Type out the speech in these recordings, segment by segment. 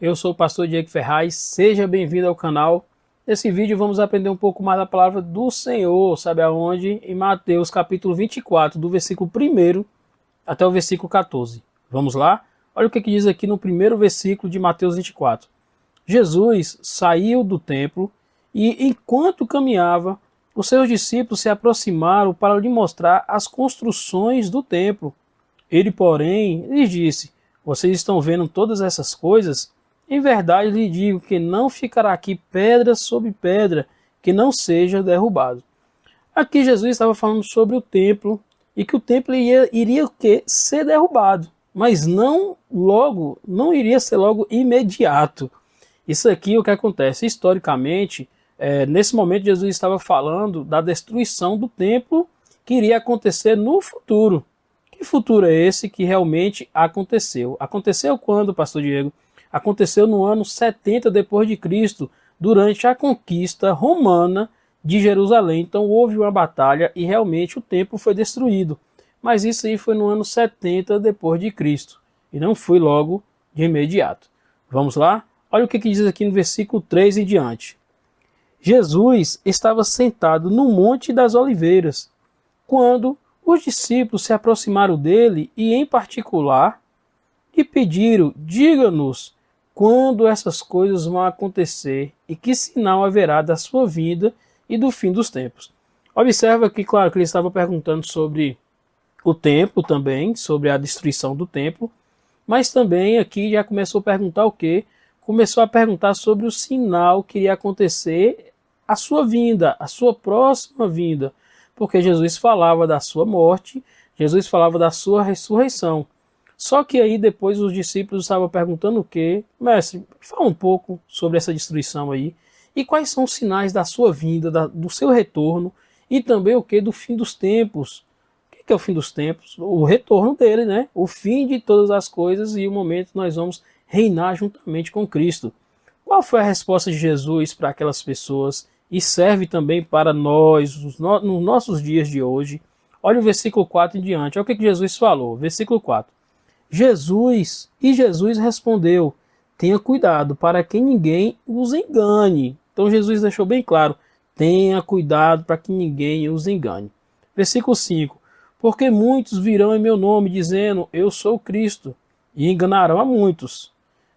Eu sou o pastor Diego Ferraz, seja bem-vindo ao canal. Nesse vídeo vamos aprender um pouco mais da palavra do Senhor, sabe aonde? Em Mateus capítulo 24, do versículo 1 até o versículo 14. Vamos lá? Olha o que diz aqui no primeiro versículo de Mateus 24. Jesus saiu do templo e, enquanto caminhava, os seus discípulos se aproximaram para lhe mostrar as construções do templo. Ele, porém, lhes disse: vocês estão vendo todas essas coisas? Em verdade lhe digo que não ficará aqui pedra sobre pedra que não seja derrubado. Aqui Jesus estava falando sobre o templo e que o templo iria ser derrubado, mas não iria ser logo imediato. Isso aqui é o que acontece historicamente. Nesse momento Jesus estava falando da destruição do templo que iria acontecer no futuro. Que futuro é esse que realmente aconteceu? Aconteceu quando, pastor Diego? Aconteceu no ano 70 depois de Cristo, durante a conquista romana de Jerusalém. Então houve uma batalha e realmente o templo foi destruído. Mas isso aí foi no ano 70 depois de Cristo e não foi logo de imediato. Vamos lá? Olha o que diz aqui no versículo 3 em diante. Jesus estava sentado no Monte das Oliveiras, quando os discípulos se aproximaram dele e, em particular, lhe pediram: diga-nos quando essas coisas vão acontecer e que sinal haverá da sua vinda e do fim dos tempos. Observa que, claro, que ele estava perguntando sobre o templo também, sobre a destruição do templo, mas também aqui já começou a perguntar o quê? Começou a perguntar sobre o sinal que iria acontecer a sua vinda, a sua próxima vinda, porque Jesus falava da sua morte, Jesus falava da sua ressurreição. Só que aí depois os discípulos estavam perguntando o quê? Mestre, fala um pouco sobre essa destruição aí, e quais são os sinais da sua vinda, do seu retorno, e também o quê? Do fim dos tempos. O que é o fim dos tempos? O retorno dele, né? O fim de todas as coisas e o momento que nós vamos reinar juntamente com Cristo. Qual foi a resposta de Jesus para aquelas pessoas e serve também para nós nos nossos dias de hoje? Olha o versículo 4 em diante. Olha o que Jesus falou. Versículo 4. Jesus respondeu: tenha cuidado para que ninguém os engane. Então Jesus deixou bem claro: tenha cuidado para que ninguém os engane. Versículo 5. Porque muitos virão em meu nome dizendo: eu sou Cristo, e enganarão a muitos.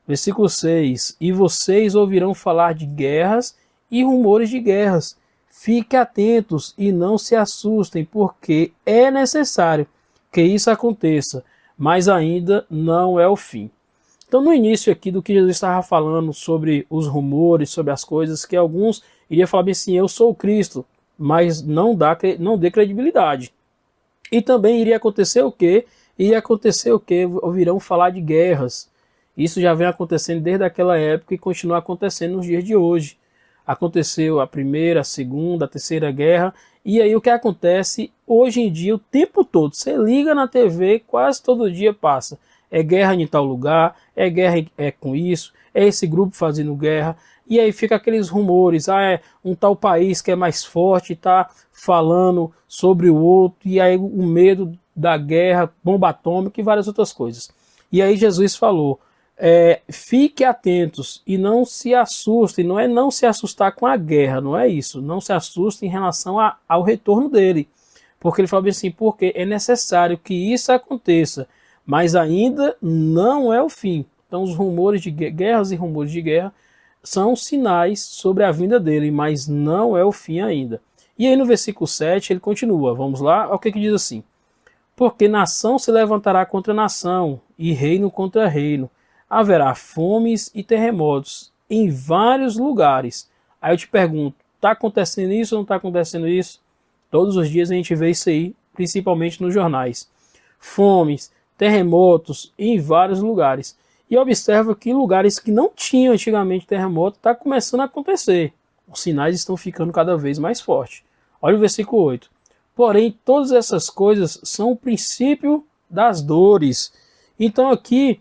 Versículo 6. E vocês ouvirão falar de guerras e rumores de guerras. Fiquem atentos e não se assustem, porque é necessário que isso aconteça, mas ainda não é o fim. Então, no início aqui do que Jesus estava falando sobre os rumores, sobre as coisas, que alguns iriam falar bem assim: eu sou o Cristo, mas não dê credibilidade. E também iria acontecer o quê? Ouvirão falar de guerras. Isso já vem acontecendo desde aquela época e continua acontecendo nos dias de hoje. Aconteceu a primeira, a segunda, a terceira guerra. E aí o que acontece hoje em dia, o tempo todo? Você liga na TV, quase todo dia passa. É guerra em tal lugar, é guerra com isso, é esse grupo fazendo guerra. E aí fica aqueles rumores, é um tal país que é mais forte, está falando sobre o outro, e aí o medo da guerra, bomba atômica e várias outras coisas. E aí Jesus falou: fique atentos e não se assustem. Não é não se assustar com a guerra, não é isso. Não se assustem em relação ao retorno dele. Porque ele falou assim: porque é necessário que isso aconteça, mas ainda não é o fim. Então os rumores de guerras e rumores de guerra são sinais sobre a vinda dele, mas não é o fim ainda. E aí no versículo 7 ele continua, vamos lá, olha o que diz assim: porque nação se levantará contra nação e reino contra reino. Haverá fomes e terremotos em vários lugares. Aí eu te pergunto, está acontecendo isso ou não está acontecendo isso? Todos os dias a gente vê isso aí, principalmente nos jornais. Fomes, terremotos em vários lugares. E observa que em lugares que não tinham antigamente terremoto, está começando a acontecer. Os sinais estão ficando cada vez mais fortes. Olha o versículo 8. Porém, todas essas coisas são o princípio das dores. Então aqui,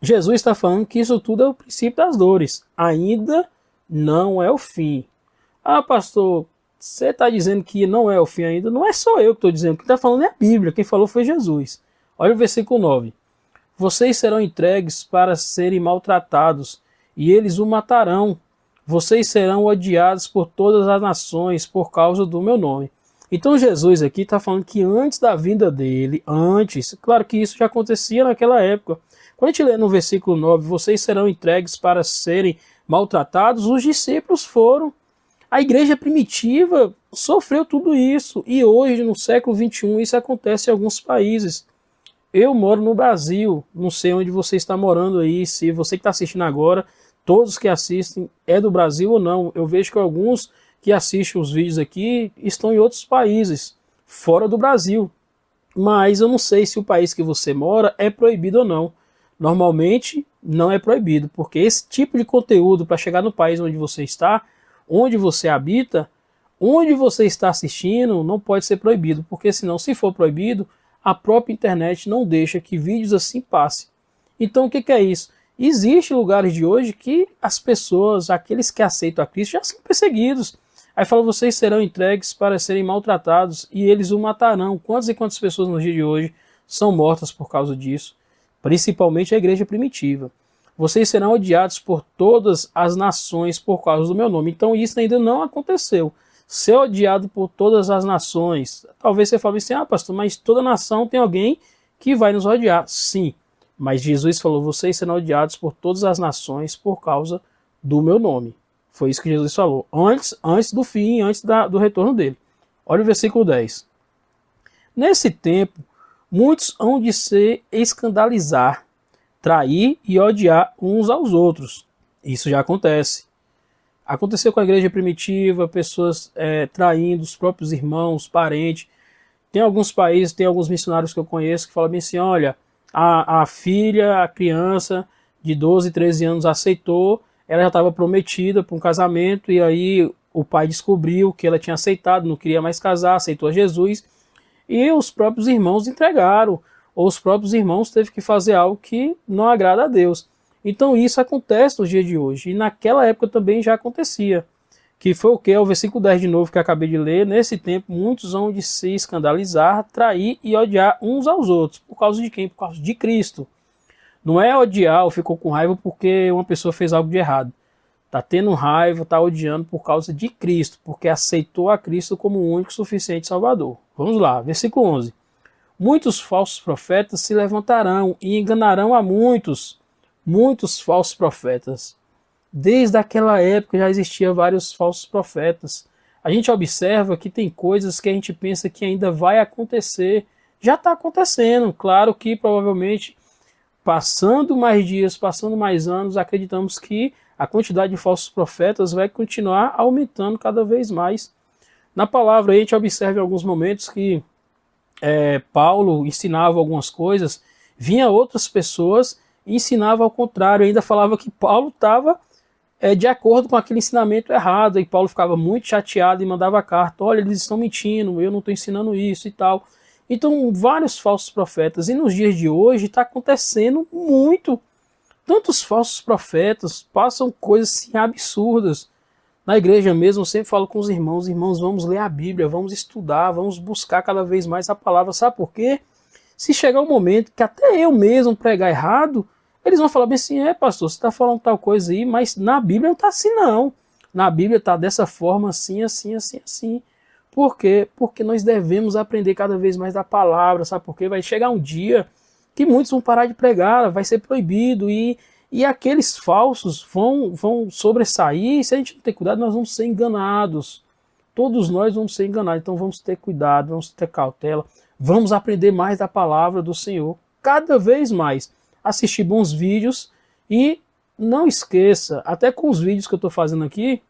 Jesus está falando que isso tudo é o princípio das dores. Ainda não é o fim. Ah, pastor, você está dizendo que não é o fim ainda? Não é só eu que estou dizendo. Quem está falando é a Bíblia. Quem falou foi Jesus. Olha o versículo 9. vocês serão entregues para serem maltratados, e eles o matarão. Vocês serão odiados por todas as nações por causa do meu nome. Então Jesus aqui está falando que antes da vinda dele, claro que isso já acontecia naquela época. Quando a gente lê no versículo 9, vocês serão entregues para serem maltratados, os discípulos foram. A igreja primitiva sofreu tudo isso, e hoje, no século 21, isso acontece em alguns países. Eu moro no Brasil, não sei onde você está morando aí, se você que está assistindo agora, todos que assistem é do Brasil ou não. Eu vejo que alguns que assistem os vídeos aqui estão em outros países, fora do Brasil. Mas eu não sei se o país que você mora é proibido ou não. Normalmente não é proibido, porque esse tipo de conteúdo para chegar no país onde você está, onde você habita, onde você está assistindo, não pode ser proibido, porque senão, se for proibido, a própria internet não deixa que vídeos assim passem. Então o que é isso? Existem lugares de hoje que as pessoas, aqueles que aceitam a Cristo, já são perseguidos. Aí fala, vocês serão entregues para serem maltratados e eles o matarão. Quantas e quantas pessoas no dia de hoje são mortas por causa disso? Principalmente a igreja primitiva. Vocês serão odiados por todas as nações por causa do meu nome. Então isso ainda não aconteceu. Ser odiado por todas as nações. Talvez você fale assim, pastor, mas toda nação tem alguém que vai nos odiar. Sim, mas Jesus falou, vocês serão odiados por todas as nações por causa do meu nome. Foi isso que Jesus falou, antes do fim, antes do retorno dele. Olha o versículo 10. Nesse tempo, muitos hão de se escandalizar, trair e odiar uns aos outros. Isso já acontece. Aconteceu com a igreja primitiva, pessoas traindo os próprios irmãos, parentes. Tem alguns países, tem alguns missionários que eu conheço que falam bem assim, olha, a filha, a criança de 12, 13 anos aceitou, ela já estava prometida para um casamento, e aí o pai descobriu que ela tinha aceitado, não queria mais casar, aceitou Jesus, e os próprios irmãos entregaram, ou os próprios irmãos teve que fazer algo que não agrada a Deus. Então isso acontece nos dias de hoje, e naquela época também já acontecia, que foi o que? O versículo 10 de novo que eu acabei de ler, nesse tempo muitos hão de se escandalizar, trair e odiar uns aos outros. Por causa de quem? Por causa de Cristo. Não é odiar ou ficou com raiva porque uma pessoa fez algo de errado. Está tendo raiva, está odiando por causa de Cristo, porque aceitou a Cristo como o único suficiente Salvador. Vamos lá, versículo 11. Muitos falsos profetas se levantarão e enganarão a muitos falsos profetas. Desde aquela época já existia vários falsos profetas. A gente observa que tem coisas que a gente pensa que ainda vai acontecer. Já está acontecendo. Claro que provavelmente, passando mais dias, passando mais anos, acreditamos que a quantidade de falsos profetas vai continuar aumentando cada vez mais. Na palavra a gente observa em alguns momentos que Paulo ensinava algumas coisas, vinha outras pessoas e ensinava ao contrário, ainda falava que Paulo estava de acordo com aquele ensinamento errado, e Paulo ficava muito chateado e mandava carta, olha, eles estão mentindo, eu não estou ensinando isso e tal. Então, vários falsos profetas, e nos dias de hoje está acontecendo muito. Tantos falsos profetas, passam coisas assim, absurdas. Na igreja mesmo, eu sempre falo com os irmãos, vamos ler a Bíblia, vamos estudar, vamos buscar cada vez mais a palavra. Sabe por quê? Se chegar um momento que até eu mesmo pregar errado, eles vão falar bem assim, pastor, você está falando tal coisa aí, mas na Bíblia não está assim não. Na Bíblia está dessa forma, assim, assim, assim, assim. Por quê? Porque nós devemos aprender cada vez mais da palavra, sabe por quê? Vai chegar um dia que muitos vão parar de pregar, vai ser proibido, e aqueles falsos vão sobressair, e se a gente não ter cuidado, nós vamos ser enganados. Todos nós vamos ser enganados, então vamos ter cuidado, vamos ter cautela, vamos aprender mais da palavra do Senhor, cada vez mais. Assistir bons vídeos, e não esqueça, até com os vídeos que eu estou fazendo aqui,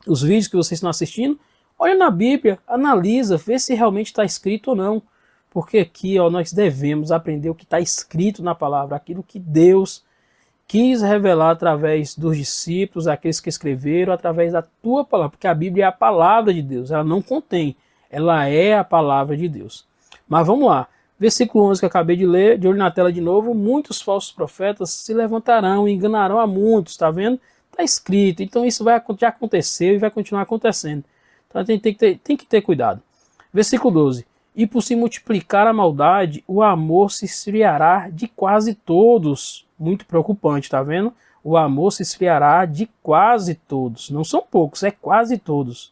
os vídeos que vocês estão assistindo, olha na Bíblia, analisa, vê se realmente está escrito ou não, porque aqui nós devemos aprender o que está escrito na palavra, aquilo que Deus quis revelar através dos discípulos, aqueles que escreveram, através da tua palavra, porque a Bíblia é a palavra de Deus, ela não contém, ela é a palavra de Deus. Mas vamos lá. Versículo 11 que eu acabei de ler, de olho na tela de novo, muitos falsos profetas se levantarão e enganarão a muitos, está vendo? Está escrito, então isso já aconteceu e vai continuar acontecendo. Então tem que ter cuidado. Versículo 12, E por se multiplicar a maldade, o amor se esfriará de quase todos. Muito preocupante, tá vendo? O amor se esfriará de quase todos. Não são poucos, é quase todos.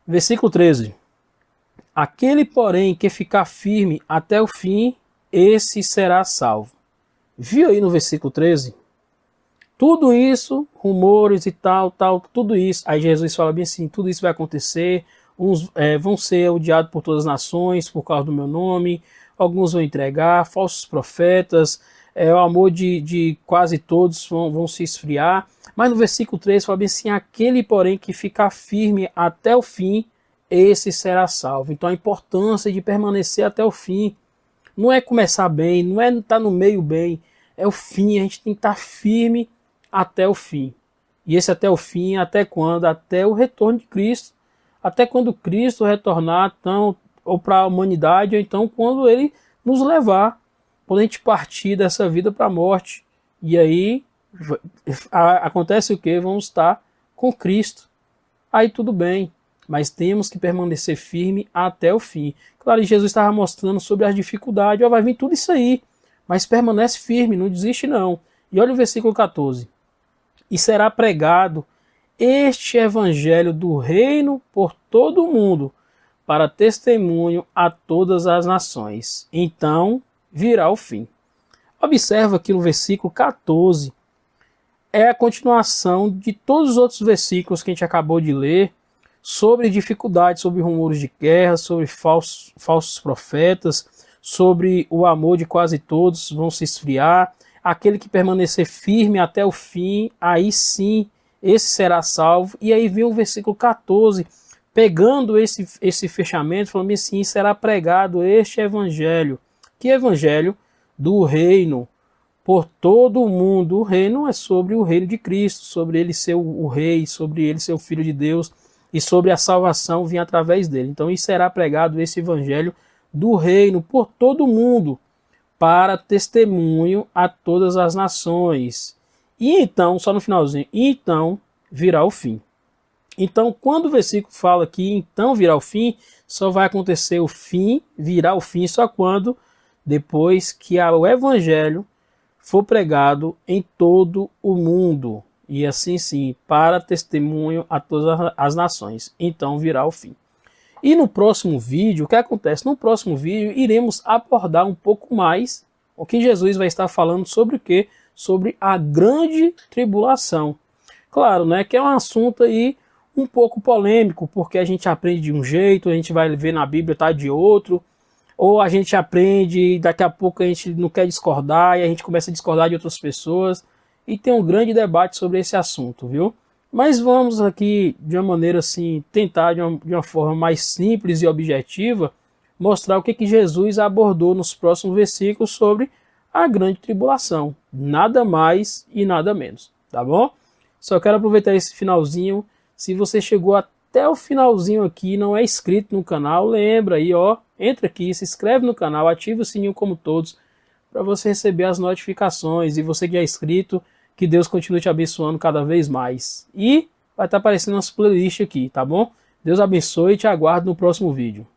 Versículo 13. Aquele, porém, que ficar firme até o fim, esse será salvo. Viu aí no versículo 13? Tudo isso, rumores e tal, tudo isso. Aí Jesus fala bem assim, tudo isso vai acontecer. Uns vão ser odiados por todas as nações por causa do meu nome. Alguns vão entregar, falsos profetas. O amor de quase todos vão se esfriar. Mas no versículo 3 fala bem assim, aquele porém que ficar firme até o fim, esse será salvo. Então a importância de permanecer até o fim. Não é começar bem, não é estar no meio bem. É o fim, a gente tem que estar firme até o fim. E esse até o fim, até quando? Até o retorno de Cristo. Até quando Cristo retornar, então, ou para a humanidade, ou então quando ele nos levar, quando a gente partir dessa vida para a morte. E aí acontece o quê? Vamos estar com Cristo. Aí tudo bem, mas temos que permanecer firme até o fim. Claro, Jesus estava mostrando sobre as dificuldades, vai vir tudo isso aí, mas permanece firme, não desiste não. E olha o versículo 14. E será pregado este evangelho do reino por todo o mundo, para testemunho a todas as nações. Então virá o fim. Observa que no versículo 14 é a continuação de todos os outros versículos que a gente acabou de ler, sobre dificuldades, sobre rumores de guerra, sobre falsos profetas, sobre o amor de quase todos vão se esfriar, aquele que permanecer firme até o fim, aí sim, esse será salvo. E aí vem o versículo 14, pegando esse fechamento, falando assim, será pregado este evangelho. Que evangelho? Do reino, por todo o mundo. O reino é sobre o reino de Cristo, sobre ele ser o rei, sobre ele ser o filho de Deus, e sobre a salvação vir através dele. Então, e será pregado esse evangelho do reino por todo o mundo, para testemunho a todas as nações. E então, só no finalzinho, então virá o fim. Então, quando o versículo fala que então virá o fim, só vai acontecer o fim, virá o fim só quando, depois que o evangelho for pregado em todo o mundo. E assim sim, para testemunho a todas as nações. Então virá o fim. E no próximo vídeo, o que acontece? No próximo vídeo, iremos abordar um pouco mais o que Jesus vai estar falando sobre o quê? Sobre a grande tribulação. Claro, né, que é um assunto aí um pouco polêmico, porque a gente aprende de um jeito, a gente vai ver na Bíblia tá de outro, ou a gente aprende e daqui a pouco a gente não quer discordar e a gente começa a discordar de outras pessoas. E tem um grande debate sobre esse assunto, viu? Mas vamos aqui, de uma maneira assim, tentar de uma forma mais simples e objetiva, mostrar o que Jesus abordou nos próximos versículos sobre a grande tribulação. Nada mais e nada menos, tá bom? Só quero aproveitar esse finalzinho. Se você chegou até o finalzinho aqui e não é inscrito no canal, lembra aí, ó, entra aqui, se inscreve no canal, ativa o sininho como todos, para você receber as notificações. E você que é inscrito, que Deus continue te abençoando cada vez mais. E vai estar aparecendo nossa playlist aqui, tá bom? Deus abençoe e te aguardo no próximo vídeo.